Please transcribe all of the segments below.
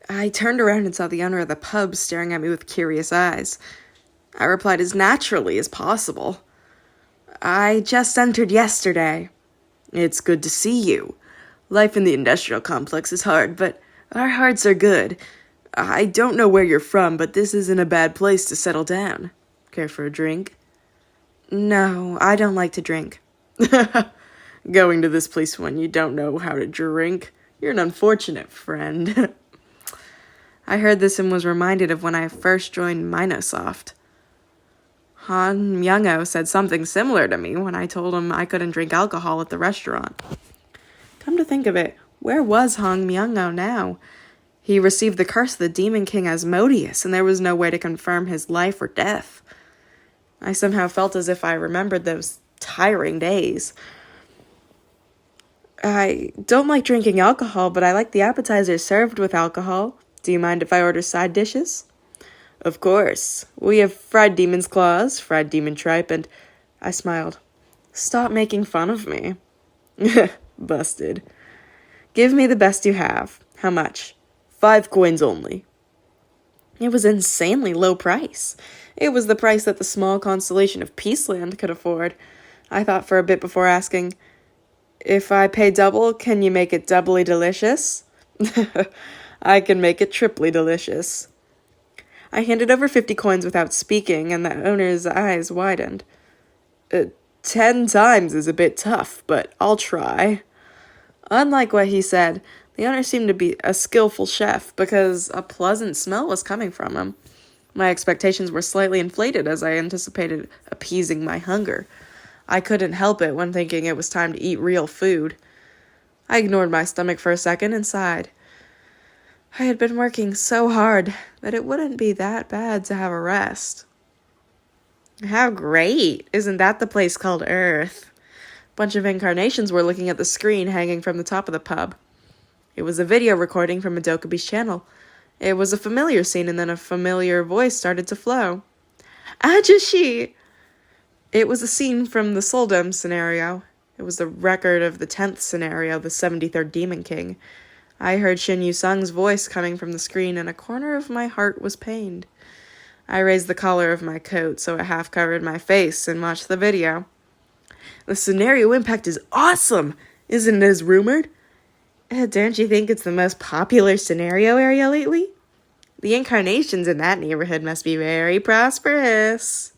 I turned around and saw the owner of the pub staring at me with curious eyes. I replied as naturally as possible. I just entered yesterday. It's good to see you. Life in the industrial complex is hard, but our hearts are good. I don't know where you're from, but this isn't a bad place to settle down. Care for a drink? No, I don't like to drink. Going to this place when you don't know how to drink? You're an unfortunate friend. I heard this and was reminded of when I first joined Minosoft. Han Myung-oh said something similar to me when I told him I couldn't drink alcohol at the restaurant. Come to think of it, where was Han Myung-oh now? He received the curse of the Demon King Asmodeus, and there was no way to confirm his life or death. I somehow felt as if I remembered those tiring days. I don't like drinking alcohol, but I like the appetizers served with alcohol. Do you mind if I order side dishes? Of course. We have fried demon's claws, fried demon tripe, and... I smiled. Stop making fun of me. Busted. Give me the best you have. How much? 5 coins only. It was an insanely low price. It was the price that the small constellation of Peaceland could afford. I thought for a bit before asking, if I pay double, can you make it doubly delicious? I can make it triply delicious. I handed over 50 coins without speaking, and the owner's eyes widened. 10 times is a bit tough, but I'll try. Unlike what he said, the owner seemed to be a skillful chef because a pleasant smell was coming from him. My expectations were slightly inflated as I anticipated appeasing my hunger. I couldn't help it when thinking it was time to eat real food. I ignored my stomach for a second and sighed. I had been working so hard that it wouldn't be that bad to have a rest. How great! Isn't that the place called Earth? A bunch of incarnations were looking at the screen hanging from the top of the pub. It was a video recording from Adokabi's channel. It was a familiar scene, and then a familiar voice started to flow. Ajashi! It was a scene from the Soldom scenario. It was the record of the 10th scenario, the 73rd Demon King. I heard Shin Yu-sung's voice coming from the screen, and a corner of my heart was pained. I raised the collar of my coat so it half covered my face and watched the video. The scenario impact is awesome! Isn't it as rumored? Don't you think it's the most popular scenario area lately? The incarnations in that neighborhood must be very prosperous.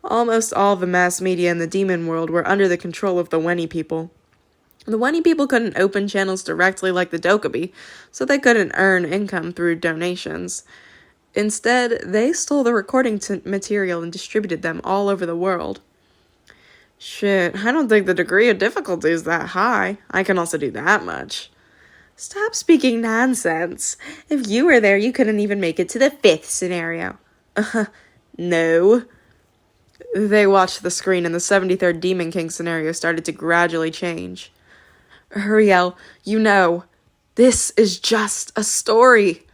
Almost all the mass media in the demon world were under the control of the Weni people. The Weni people couldn't open channels directly like the Dokkaebi, so they couldn't earn income through donations. Instead, they stole the recording material and distributed them all over the world. Shit, I don't think the degree of difficulty is that high. I can also do that much. Stop speaking nonsense. If you were there, you couldn't even make it to the 5th scenario. No. They watched the screen and the 73rd Demon King scenario started to gradually change. Huriel, you know, this is just a story.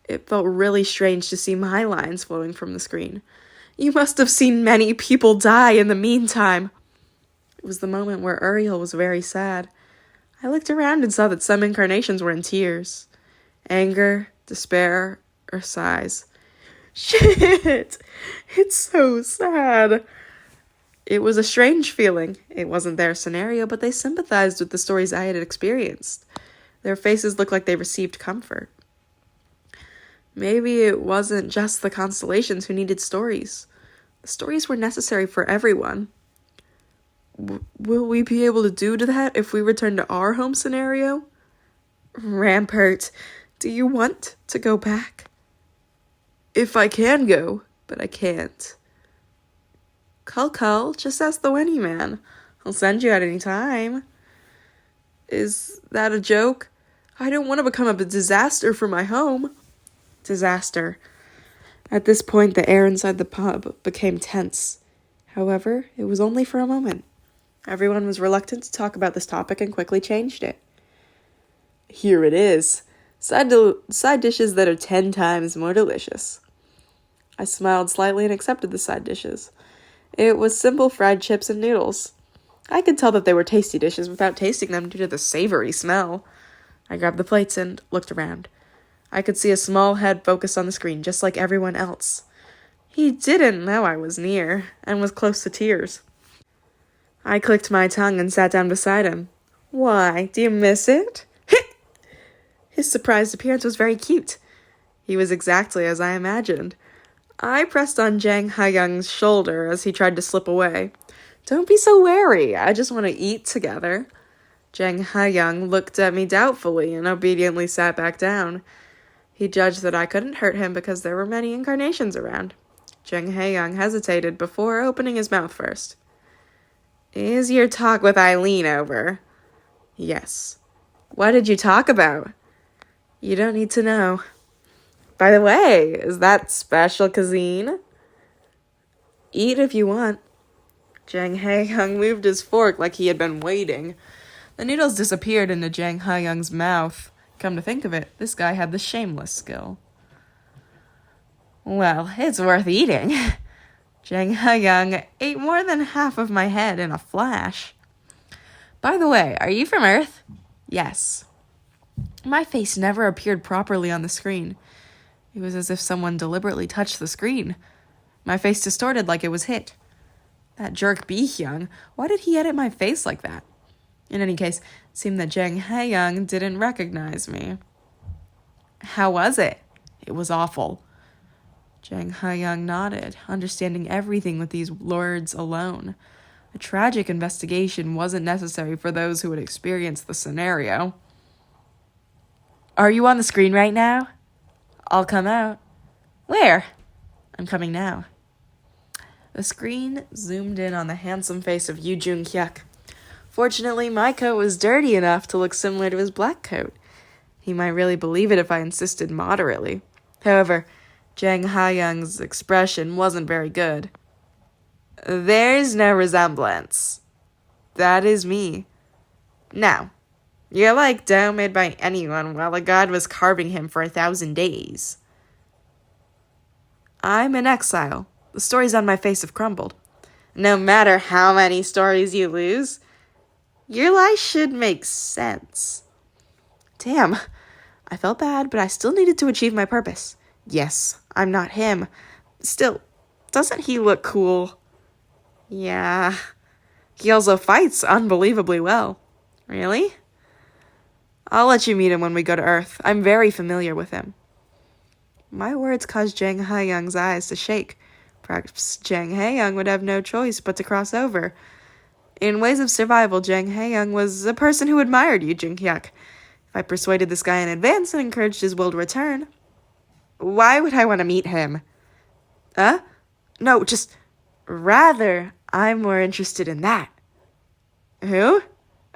It felt really strange to see my lines flowing from the screen. You must have seen many people die in the meantime. It was the moment where Uriel was very sad. I looked around and saw that some incarnations were in tears. Anger, despair, or sighs. Shit! It's so sad. It was a strange feeling. It wasn't their scenario, but they sympathized with the stories I had experienced. Their faces looked like they received comfort. Maybe it wasn't just the constellations who needed stories. The stories were necessary for everyone. Will we be able to do that if we return to our home scenario? Rampart, do you want to go back? If I can go, but I can't. Cull, just ask the Weni man. I'll send you at any time. Is that a joke? I don't want to become a disaster for my home. Disaster. At this point, the air inside the pub became tense. However, it was only for a moment. Everyone was reluctant to talk about this topic and quickly changed it. Here it is. Side dishes that are 10 times more delicious. I smiled slightly and accepted the side dishes. It was simple fried chips and noodles. I could tell that they were tasty dishes without tasting them due to the savory smell. I grabbed the plates and looked around. I could see a small head focused on the screen, just like everyone else. He didn't know I was near, and was close to tears. I clicked my tongue and sat down beside him. Why, do you miss it? His surprised appearance was very cute. He was exactly as I imagined. I pressed on Jang Hayoung's shoulder as he tried to slip away. Don't be so wary, I just want to eat together. Jang Hayoung looked at me doubtfully and obediently sat back down. He judged that I couldn't hurt him because there were many incarnations around. Jang Hayoung hesitated before opening his mouth first. Is your talk with Eileen over? Yes. What did you talk about? You don't need to know. By the way, is that special cuisine? Eat if you want. Jang Hayoung moved his fork like he had been waiting. The noodles disappeared into Jang Hayoung's mouth. Come to think of it, this guy had the shameless skill. Well, it's worth eating. Jang Hayoung ate more than half of my head in a flash. By the way, are you from Earth? Yes. My face never appeared properly on the screen. It was as if someone deliberately touched the screen. My face distorted like it was hit. That jerk Bi-hyung, why did he edit my face like that? In any case, it seemed that Jang Hayoung didn't recognize me. How was it? It was awful. Jang Hayoung nodded, understanding everything with these words alone. A tragic investigation wasn't necessary for those who had experienced the scenario. Are you on the screen right now? I'll come out. Where? I'm coming now. The screen zoomed in on the handsome face of Yoo Jung-hyuk. Fortunately, my coat was dirty enough to look similar to his black coat. He might really believe it if I insisted moderately. However, Jang Hayoung's expression wasn't very good. There's no resemblance. That is me. Now, you're like dough made by anyone while a god was carving him for 1,000 days. I'm in exile. The stories on my face have crumbled. No matter how many stories you lose, your life should make sense. Damn, I felt bad, but I still needed to achieve my purpose. Yes, I'm not him. Still, doesn't he look cool? Yeah. He also fights unbelievably well. Really? I'll let you meet him when we go to Earth. I'm very familiar with him. My words caused Jang Hayoung's eyes to shake. Perhaps Jang Hayoung would have no choice but to cross over. In Ways of Survival, Jang Hayoung was a person who admired Yoo Jung-hyuk. If I persuaded this guy in advance and encouraged his will to return, why would I want to meet him? No, just rather, I'm more interested in that. Who?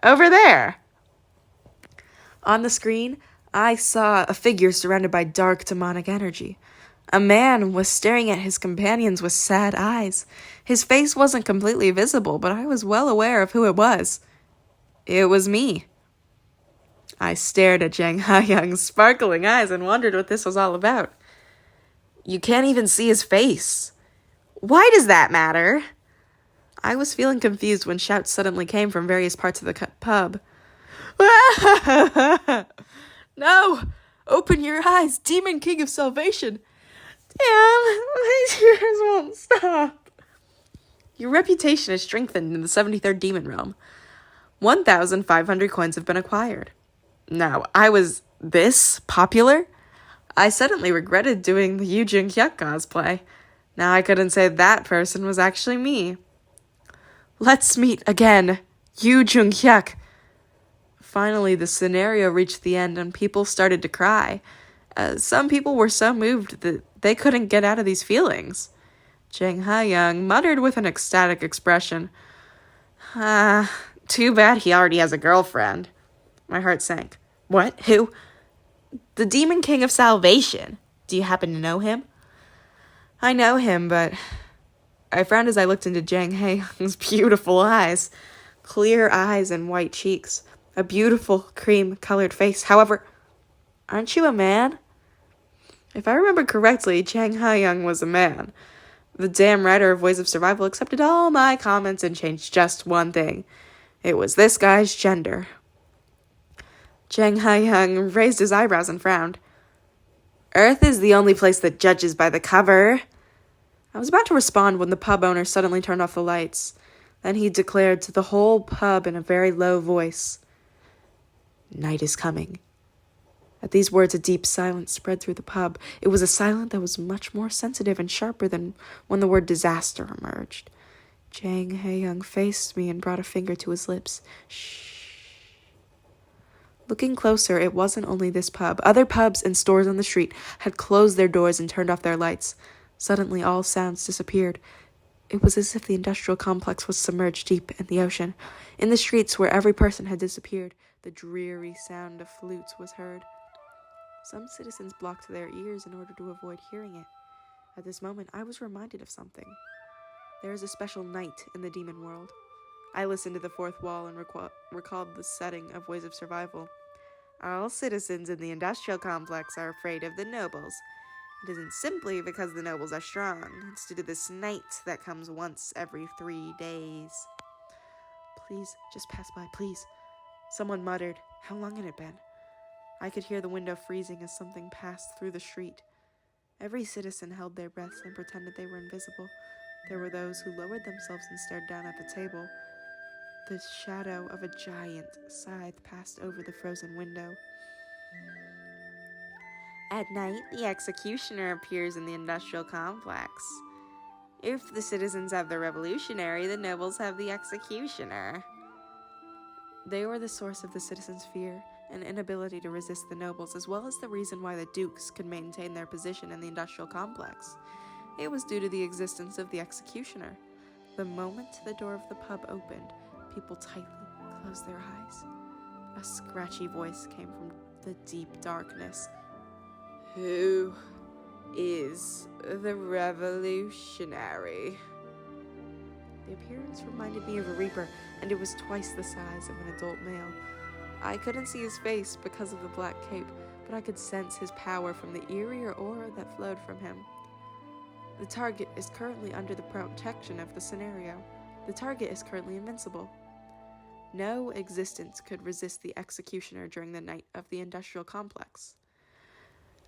Over there. On the screen, I saw a figure surrounded by dark demonic energy. A man was staring at his companions with sad eyes. His face wasn't completely visible, but I was well aware of who it was. It was me. I stared at Jang Hayoung's sparkling eyes and wondered what this was all about. You can't even see his face. Why does that matter? I was feeling confused when shouts suddenly came from various parts of the pub. No! Open your eyes, Demon King of Salvation! Damn, my tears won't stop. Your reputation is strengthened in the 73rd Demon Realm. 1,500 coins have been acquired. Now, I was this popular? I suddenly regretted doing the Yoo Jung-hyuk cosplay. Now I couldn't say that person was actually me. Let's meet again, Yoo Jung-hyuk. Finally, the scenario reached the end and people started to cry. Some people were so moved that they couldn't get out of these feelings. Jang Hayoung muttered with an ecstatic expression. Too bad he already has a girlfriend. My heart sank. What? Who? The Demon King of Salvation. Do you happen to know him? I know him, but I frowned as I looked into Jang Hayoung's beautiful eyes. Clear eyes and white cheeks. A beautiful cream-colored face. However, aren't you a man? If I remember correctly, Jang Hayoung was a man. The damn writer of Ways of Survival accepted all my comments and changed just one thing. It was this guy's gender. Jang Hayoung raised his eyebrows and frowned. Earth is the only place that judges by the cover. I was about to respond when the pub owner suddenly turned off the lights. Then he declared to the whole pub in a very low voice, "Night is coming." At these words, a deep silence spread through the pub. It was a silence that was much more sensitive and sharper than when the word disaster emerged. Jang Hayoung faced me and brought a finger to his lips. Shh. Looking closer, it wasn't only this pub. Other pubs and stores on the street had closed their doors and turned off their lights. Suddenly, all sounds disappeared. It was as if the industrial complex was submerged deep in the ocean. In the streets where every person had disappeared, the dreary sound of flutes was heard. Some citizens blocked their ears in order to avoid hearing it. At this moment, I was reminded of something. There is a special night in the demon world. I listened to the fourth wall and recalled the setting of Ways of Survival. All citizens in the industrial complex are afraid of the nobles. It isn't simply because the nobles are strong. It's due to this night that comes once every 3 days. "Please, just pass by, please," someone muttered. How long had it been? I could hear the window freezing as something passed through the street. Every citizen held their breaths and pretended they were invisible. There were those who lowered themselves and stared down at the table. The shadow of a giant scythe passed over the frozen window. At night, the executioner appears in the industrial complex. If the citizens have the revolutionary, the nobles have the executioner. They were the source of the citizens' fear and inability to resist the nobles, as well as the reason why the dukes could maintain their position in the industrial complex. It was due to the existence of the executioner. The moment the door of the pub opened, people tightly closed their eyes. A scratchy voice came from the deep darkness. "Who is the revolutionary?" The appearance reminded me of a reaper, and it was twice the size of an adult male. I couldn't see his face because of the black cape, but I could sense his power from the eerie aura that flowed from him. The target is currently under the protection of the scenario. The target is currently invincible. No existence could resist the executioner during the night of the industrial complex.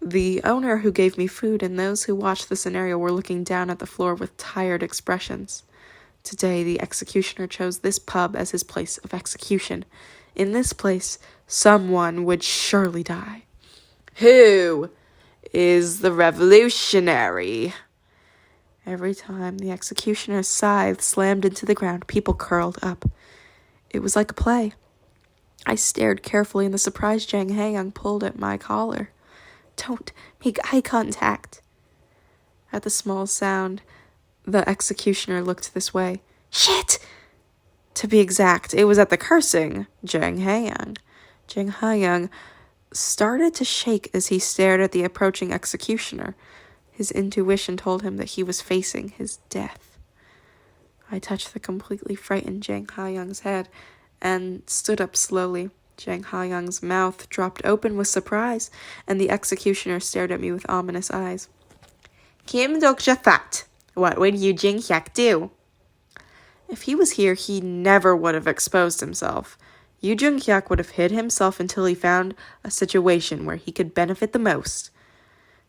The owner who gave me food and those who watched the scenario were looking down at the floor with tired expressions. Today, the executioner chose this pub as his place of execution. In this place, someone would surely die. "Who is the revolutionary?" Every time the executioner's scythe slammed into the ground, people curled up. It was like a play. I stared carefully, and the surprised Jang Hayoung pulled at my collar. "Don't make eye contact." At the small sound, the executioner looked this way. "Shit!" To be exact, it was at the cursing Jang Hayoung. Jang Hayoung started to shake as he stared at the approaching executioner. His intuition told him that he was facing his death. I touched the completely frightened Jang Hayoung's head and stood up slowly. Jang Hayoung's mouth dropped open with surprise, and the executioner stared at me with ominous eyes. "Kim Dok-ja-fat, what would Yu Jing-hyuk do?" If he was here, he never would have exposed himself. Yu Jing-hyuk would have hid himself until he found a situation where he could benefit the most.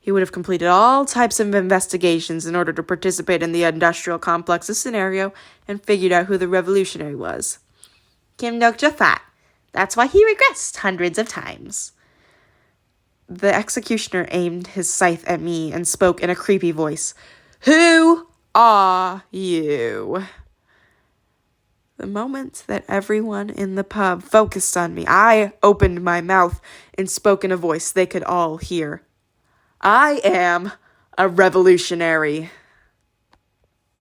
He would have completed all types of investigations in order to participate in the industrial complex's scenario and figured out who the revolutionary was. Kim Dok-ja-fat. That's why he regressed hundreds of times. The executioner aimed his scythe at me and spoke in a creepy voice. "Who are you?" The moment that everyone in the pub focused on me, I opened my mouth and spoke in a voice they could all hear. "I am a revolutionary."